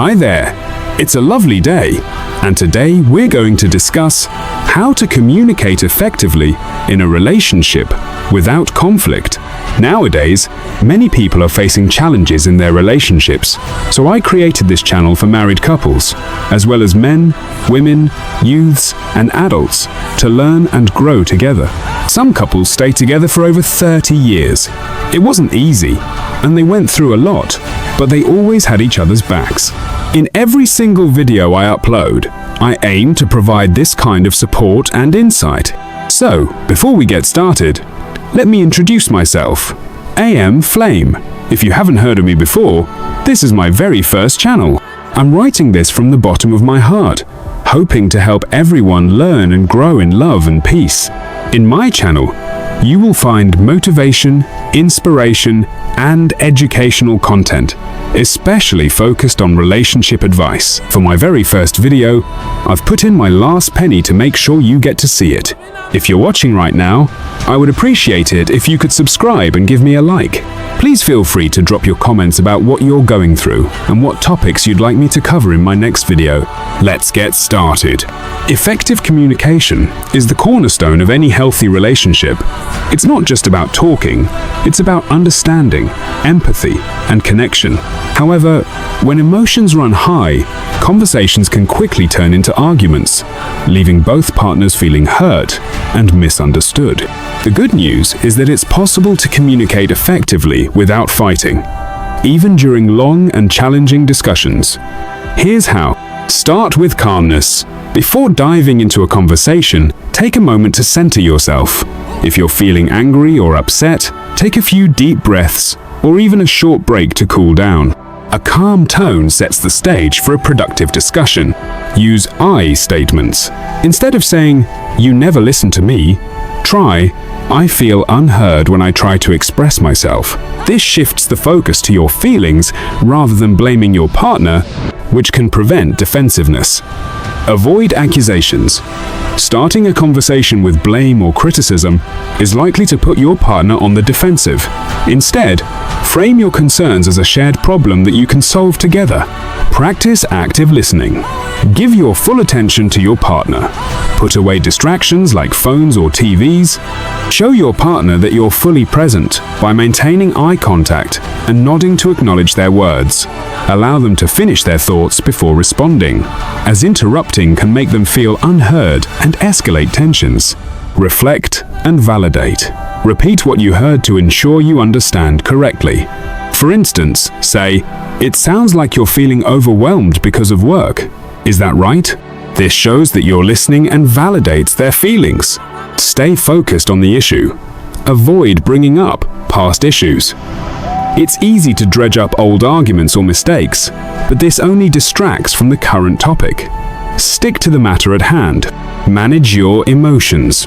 Hi there, it's a lovely day, and today we're going to discuss how to communicate effectively in a relationship without conflict. Nowadays, many people are facing challenges in their relationships, so I created this channel for married couples, as well as men, women, youths, and adults, to learn and grow together. Some couples stay together for over 30 years. It wasn't easy, and they went through a lot, but they always had each other's backs. In every single video I upload, I aim to provide this kind of support and insight. So, before we get started, let me introduce myself. AM Flame. If you haven't heard of me before, this is my very first channel. I'm writing this from the bottom of my heart, hoping to help everyone learn and grow in love and peace. In my channel, you will find motivation, inspiration, and educational content, especially focused on relationship advice. For my very first video, I've put in my last penny to make sure you get to see it. If you're watching right now, I would appreciate it if you could subscribe and give me a like. Please feel free to drop your comments about what you're going through and what topics you'd like me to cover in my next video. Let's get started. Effective communication is the cornerstone of any healthy relationship. It's not just about talking, it's about understanding, empathy, and connection. However, when emotions run high, conversations can quickly turn into arguments, leaving both partners feeling hurt and misunderstood. The good news is that it's possible to communicate effectively without fighting, even during long and challenging discussions. Here's how. Start with calmness. Before diving into a conversation, take a moment to center yourself. If you're feeling angry or upset, take a few deep breaths or even a short break to cool down. A calm tone sets the stage for a productive discussion. Use I statements. Instead of saying, "You never listen to me," try, "I feel unheard when I try to express myself." This shifts the focus to your feelings rather than blaming your partner, which can prevent defensiveness. Avoid accusations. Starting a conversation with blame or criticism is likely to put your partner on the defensive. Instead, frame your concerns as a shared problem that you can solve together. Practice active listening. Give your full attention to your partner. Put away distractions like phones or TVs. Show your partner that you're fully present by maintaining eye contact and nodding to acknowledge their words. Allow them to finish their thoughts before responding, as interrupting can make them feel unheard and escalate tensions. Reflect and validate. Repeat what you heard to ensure you understand correctly. For instance, say, "It sounds like you're feeling overwhelmed because of work. Is that right?" This shows that you're listening and validates their feelings. Stay focused on the issue. Avoid bringing up past issues. It's easy to dredge up old arguments or mistakes, but this only distracts from the current topic. Stick to the matter at hand. Manage your emotions.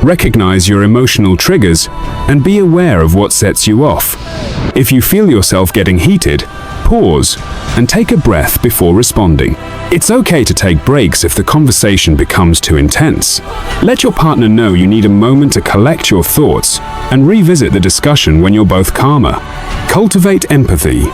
Recognize your emotional triggers and be aware of what sets you off. If you feel yourself getting heated, pause and take a breath before responding. It's okay to take breaks if the conversation becomes too intense. Let your partner know you need a moment to collect your thoughts and revisit the discussion when you're both calmer. Cultivate empathy.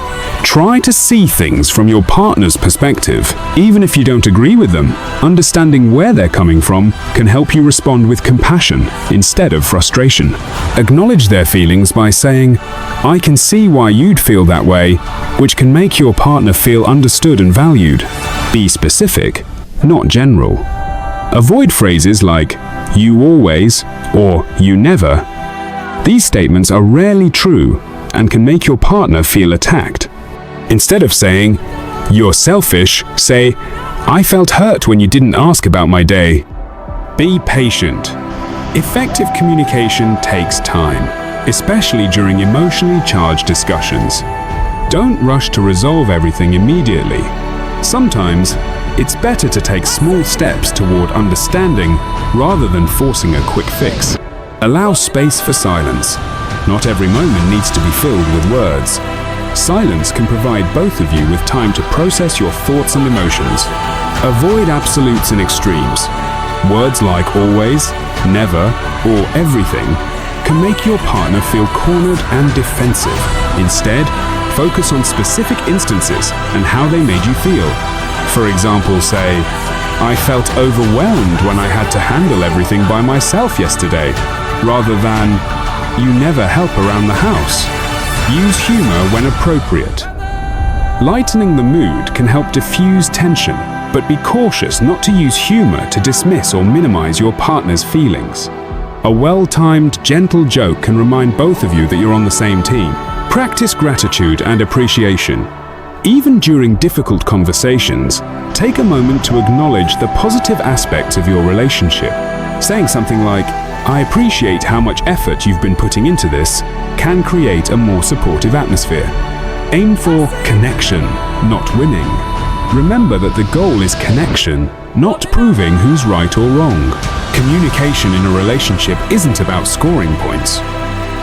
Try to see things from your partner's perspective, even if you don't agree with them. Understanding where they're coming from can help you respond with compassion instead of frustration. Acknowledge their feelings by saying, "I can see why you'd feel that way," which can make your partner feel understood and valued. Be specific, not general. Avoid phrases like, "you always," or "you never." These statements are rarely true and can make your partner feel attacked. Instead of saying, "You're selfish," say, "I felt hurt when you didn't ask about my day." Be patient. Effective communication takes time, especially during emotionally charged discussions. Don't rush to resolve everything immediately. Sometimes, it's better to take small steps toward understanding rather than forcing a quick fix. Allow space for silence. Not every moment needs to be filled with words. Silence can provide both of you with time to process your thoughts and emotions. Avoid absolutes and extremes. Words like always, never, or everything can make your partner feel cornered and defensive. Instead, Focus on specific instances and how they made you feel. For example, say, "I felt overwhelmed when I had to handle everything by myself yesterday," rather than, "You never help around the house." Use humor when appropriate. Lightening the mood can help diffuse tension, but be cautious not to use humor to dismiss or minimize your partner's feelings. A well-timed, gentle joke can remind both of you that you're on the same team. Practice gratitude and appreciation. Even during difficult conversations, take a moment to acknowledge the positive aspects of your relationship. Saying something like, "I appreciate how much effort you've been putting into this," can create a more supportive atmosphere. Aim for connection, not winning. Remember that the goal is connection, not proving who's right or wrong. Communication in a relationship isn't about scoring points.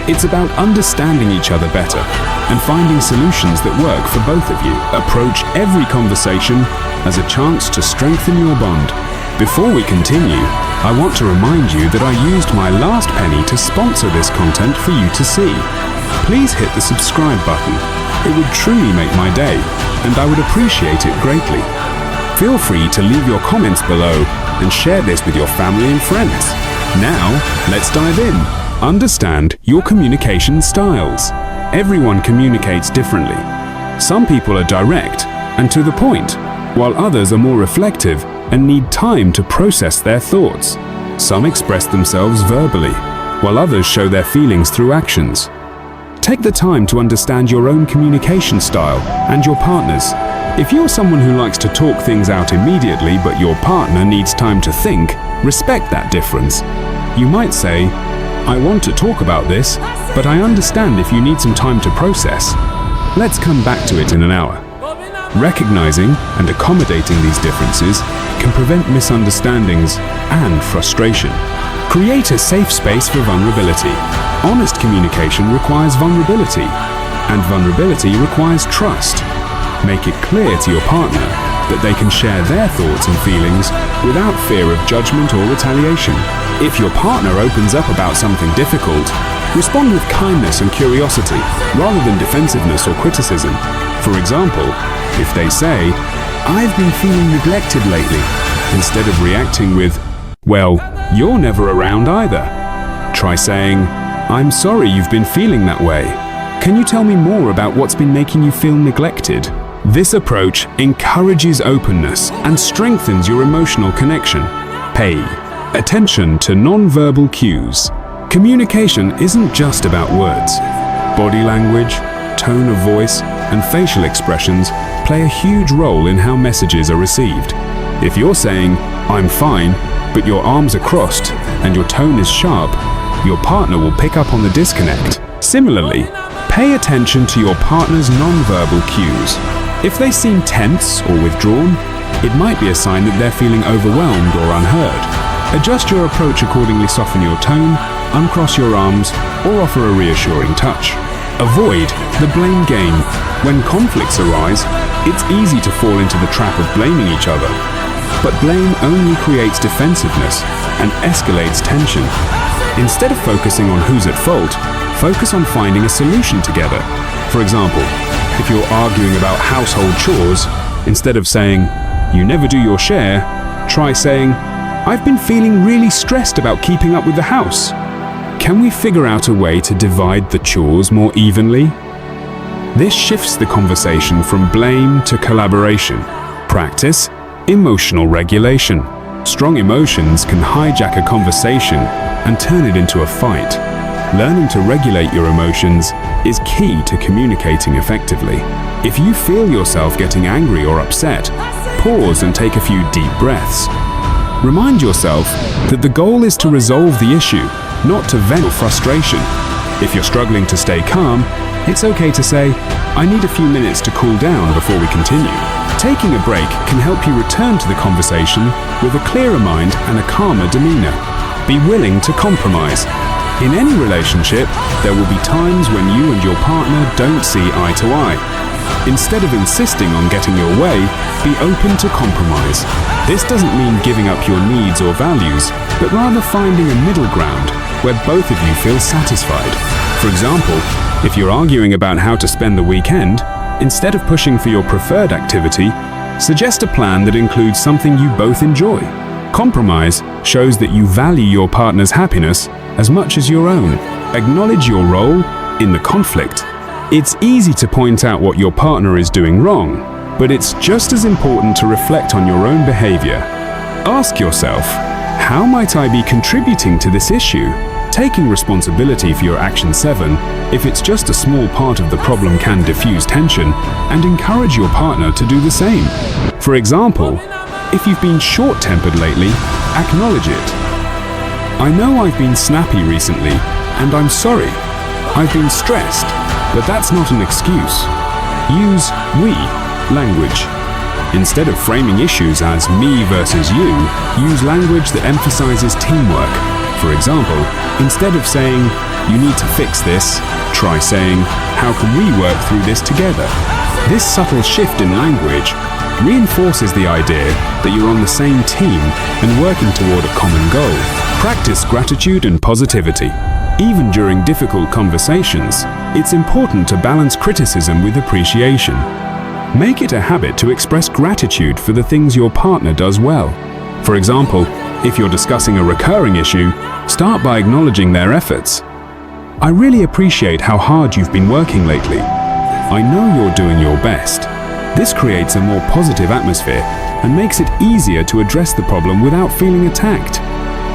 It's about understanding each other better and finding solutions that work for both of you. Approach every conversation as a chance to strengthen your bond. Before we continue, I want to remind you that I used my last penny to sponsor this content for you to see. Please hit the subscribe button. It would truly make my day, and I would appreciate it greatly. Feel free to leave your comments below and share this with your family and friends. Now, let's dive in. Understand your communication styles. Everyone communicates differently. Some people are direct and to the point, while others are more reflective and need time to process their thoughts. Some express themselves verbally, while others show their feelings through actions. Take the time to understand your own communication style and your partner's. If you're someone who likes to talk things out immediately but your partner needs time to think, respect that difference. You might say, "I want to talk about this, but I understand if you need some time to process. Let's come back to it in an hour." Recognizing and accommodating these differences can prevent misunderstandings and frustration. Create a safe space for vulnerability. Honest communication requires vulnerability, and vulnerability requires trust. Make it clear to your partner that they can share their thoughts and feelings without fear of judgment or retaliation. If your partner opens up about something difficult, respond with kindness and curiosity rather than defensiveness or criticism. For example, if they say, "I've been feeling neglected lately," instead of reacting with, "Well, you're never around either," try saying, "I'm sorry you've been feeling that way. Can you tell me more about what's been making you feel neglected?" This approach encourages openness and strengthens your emotional connection. Pay attention to non-verbal cues. Communication isn't just about words. Body language, tone of voice, and facial expressions play a huge role in how messages are received. If you're saying, "I'm fine," but your arms are crossed and your tone is sharp, your partner will pick up on the disconnect. Similarly, pay attention to your partner's non-verbal cues. If they seem tense or withdrawn, it might be a sign that they're feeling overwhelmed or unheard. Adjust your approach accordingly, soften your tone, uncross your arms, or offer a reassuring touch. Avoid the blame game. When conflicts arise, it's easy to fall into the trap of blaming each other. But blame only creates defensiveness and escalates tension. Instead of focusing on who's at fault, focus on finding a solution together. For example, if you're arguing about household chores, instead of saying, "You never do your share," try saying, "I've been feeling really stressed about keeping up with the house. Can we figure out a way to divide the chores more evenly?" This shifts the conversation from blame to collaboration. Practice emotional regulation. Strong emotions can hijack a conversation and turn it into a fight. Learning to regulate your emotions is key to communicating effectively. If you feel yourself getting angry or upset, pause and take a few deep breaths. Remind yourself that the goal is to resolve the issue, not to vent frustration. If you're struggling to stay calm, it's okay to say, "I need a few minutes to cool down before we continue." Taking a break can help you return to the conversation with a clearer mind and a calmer demeanor. Be willing to compromise. In any relationship, there will be times when you and your partner don't see eye to eye. Instead of insisting on getting your way, be open to compromise. This doesn't mean giving up your needs or values, but rather finding a middle ground where both of you feel satisfied. For example, If you're arguing about how to spend the weekend, instead of pushing for your preferred activity, suggest a plan that includes something you both enjoy. Compromise shows that you value your partner's happiness as much as your own. Acknowledge your role in the conflict. It's easy to point out what your partner is doing wrong, but it's just as important to reflect on your own behavior. Ask yourself, how might I be contributing to this issue? Taking responsibility for your action 7, if it's just a small part of the problem, can diffuse tension and encourage your partner to do the same. For example, if you've been short-tempered lately, acknowledge it. I know I've been snappy recently, and I'm sorry. I've been stressed, but that's not an excuse. Use we language. Instead of framing issues as me versus you, use language that emphasizes teamwork. For example, instead of saying, "You need to fix this," try saying, "How can we work through this together?" This subtle shift in language reinforces the idea that you're on the same team and working toward a common goal. Practice gratitude and positivity. Even during difficult conversations, it's important to balance criticism with appreciation. Make it a habit to express gratitude for the things your partner does well. For example, if you're discussing a recurring issue, start by acknowledging their efforts. "I really appreciate how hard you've been working lately. I know you're doing your best." This creates a more positive atmosphere and makes it easier to address the problem without feeling attacked.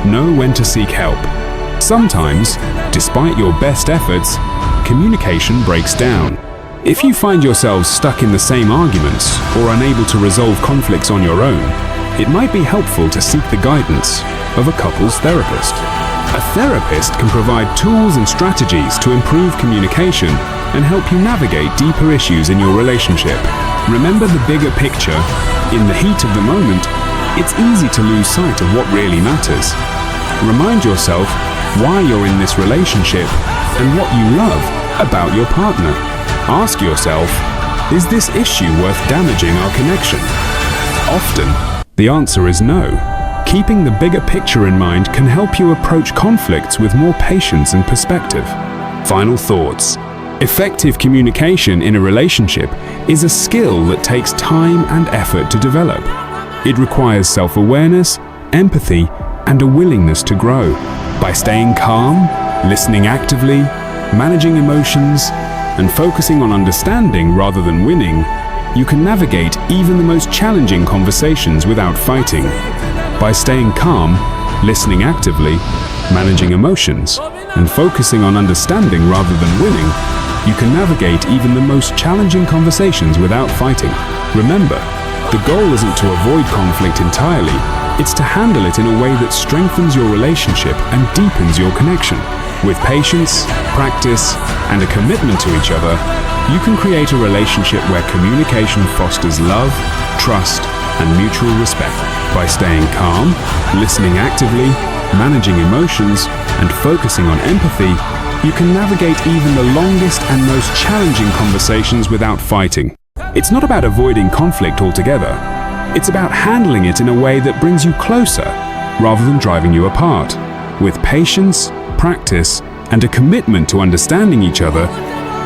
Know when to seek help. Sometimes, despite your best efforts, communication breaks down. If you find yourselves stuck in the same arguments or unable to resolve conflicts on your own, it might be helpful to seek the guidance of a couples therapist. A therapist can provide tools and strategies to improve communication and help you navigate deeper issues in your relationship. Remember the bigger picture. In the heat of the moment, it's easy to lose sight of what really matters. Remind yourself why you're in this relationship and what you love about your partner. Ask yourself, is this issue worth damaging our connection? Often, the answer is no. Keeping the bigger picture in mind can help you approach conflicts with more patience and perspective. Final thoughts. Effective communication in a relationship is a skill that takes time and effort to develop. It requires self-awareness, empathy, and a willingness to grow. By staying calm, listening actively, managing emotions, and focusing on understanding rather than winning, you can navigate even the most challenging conversations without fighting. By staying calm, listening actively, managing emotions, and focusing on understanding rather than winning, you can navigate even the most challenging conversations without fighting. Remember, the goal isn't to avoid conflict entirely, it's to handle it in a way that strengthens your relationship and deepens your connection. With patience, practice, and a commitment to each other, you can create a relationship where communication fosters love, trust, and mutual respect. By staying calm, listening actively, managing emotions, and focusing on empathy, you can navigate even the longest and most challenging conversations without fighting. It's not about avoiding conflict altogether. It's about handling it in a way that brings you closer, rather than driving you apart. With patience, practice, and a commitment to understanding each other,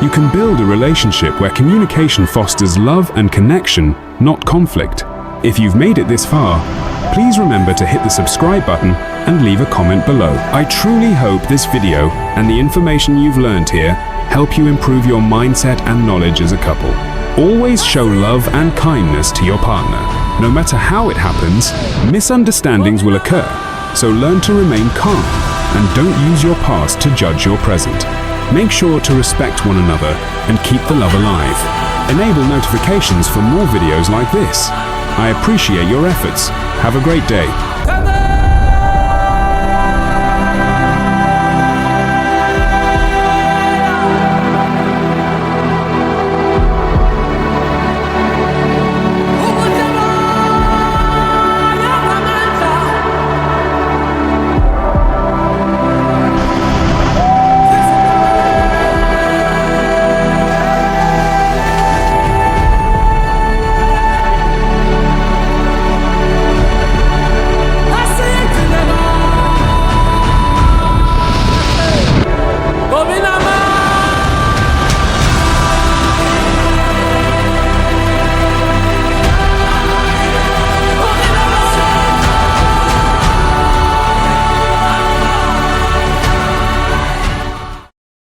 you can build a relationship where communication fosters love and connection, not conflict. If you've made it this far, please remember to hit the subscribe button and leave a comment below. I truly hope this video and the information you've learned here help you improve your mindset and knowledge as a couple. Always show love and kindness to your partner. No matter how it happens, misunderstandings will occur, so learn to remain calm and don't use your past to judge your present. Make sure to respect one another and keep the love alive. Enable notifications for more videos like this. I appreciate your efforts. Have a great day.